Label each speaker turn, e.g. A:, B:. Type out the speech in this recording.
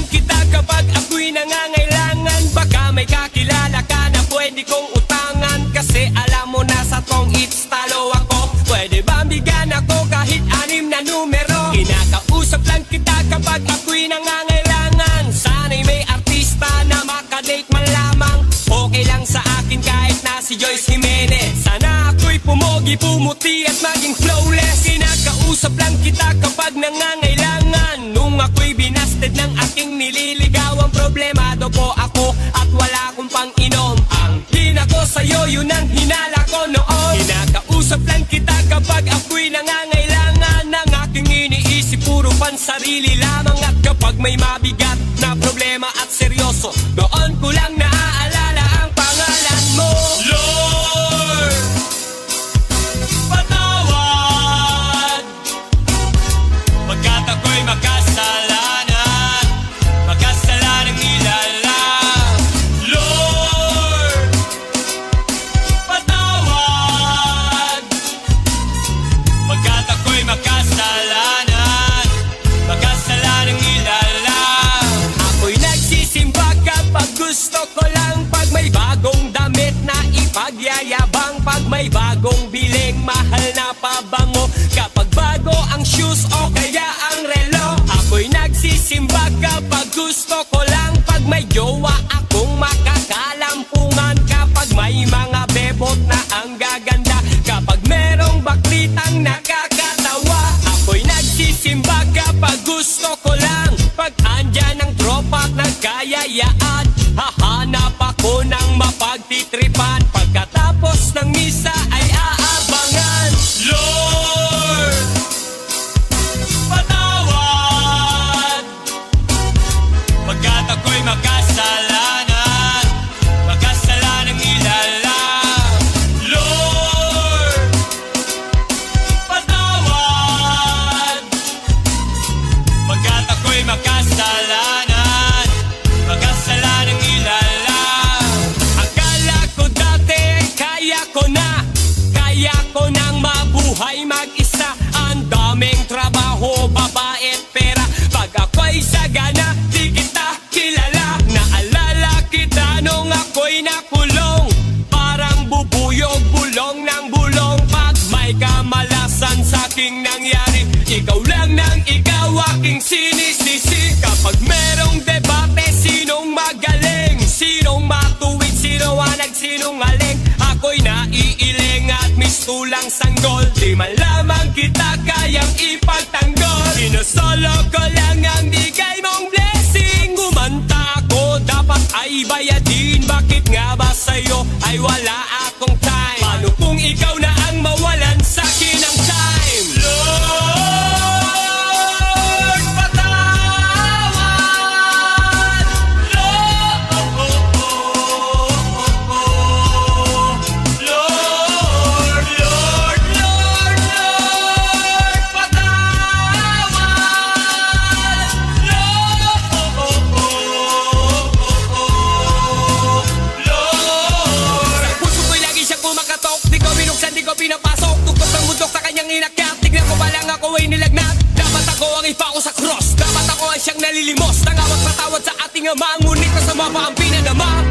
A: kita kapag ako'y nangangailangan. Baka may kakilala ka na pwede kong utangan, kasi alam mo na sa tong it's talo ako. Pwede ba bigyan ako kahit 6 na numero? Kinakausap lang kita kapag ako'y nangangailangan. Sana'y may artista na makadate man lamang. Okay lang sa akin kahit na si Joyce Jimenez. Sana ako'y pumogi, pumuti at maging flawless. Kinakausap lang kita kapag nangangailangan. Nung ako'y binasted ng aking nililigawan, problemado po ako at wala akong pang-inom. Ang hina ko sa'yo, yun ang hinala ko noon. Kinakausap lang kita kapag ako'y nangangailangan. Ang aking iniisip puro pansarili lamang. At kapag may mabigat na problema at seryoso, doon ko lang naaalala ang pangalan mo. Lord, patawad pagkat ako'y makasalanan, makasalanang nilala. Lord, patawad pagkat ako'y makasalanan, makasalanang nilala. Ako'y nagsisimba kapag gusto ko lang. Pag may bagong damit na ipagyayabang, pag may bagong biling mahal na pabango, kapag bago ang shoes o kaya ang relo. Ako'y nagsisimba kapag gusto ko lang. Pag may jowa akong makakalampungan, kapag may mga bebot na ang gaganda, kapag merong baklitang nakakatawa. Ako'y nagsisimba kapag gusto ko lang. Pag andyan ang tropa at nagkayayaan, hahanap ako ng mapagtitripan. Pagkatapos ng misa ay aabangan. Lord, patawad pagkat ako'y makasalanan, makasalanang nilala. Lord, patawad pagkat ako'y makasalanan, makasalanang nilala. Akala ko dati kaya ko nang mabuhay mag-isa. Ang daming trabaho, babae at pera. Pag ako'y sagana, di kita kilala. Naalala kita nung ako'y nakulong, parang bubuyog, bulong ng bulong. Pag may kamalasan sa'king nangyari, ikaw lang nang ikaw aking sinisisi. Kapag merong debate, sinong magaling, sinong matuwid, sino ang nagsinungaling, ako'y naiiling at mistulang sanggol. Di man lamang kita kayang ipagtanggol. Sinusolo ko lang ang bigay mong blessing. Kumanta ako, dapat ay bayadin. Bakit nga ba sa'yo ay wala akong time? Paano kung ikaw na ang mawalan sa'kin ng time? Lord, patawad. Lord, Lord, Lord, Lord, Lord, patawad. Lord, Lord. Sa puso ko'y lagi siyang kumakatok, di ko binuksan, di ko pinapasok. Tuktok ng bundok sa kanyang inakyat, tignan ko pa lang ako ay nilagnat. Dapat ako ang ipako sa cross, dapat ako ay siyang nalilimos. Tangawat patawad sa ating ama, ngunit kasama pa ang pinanama.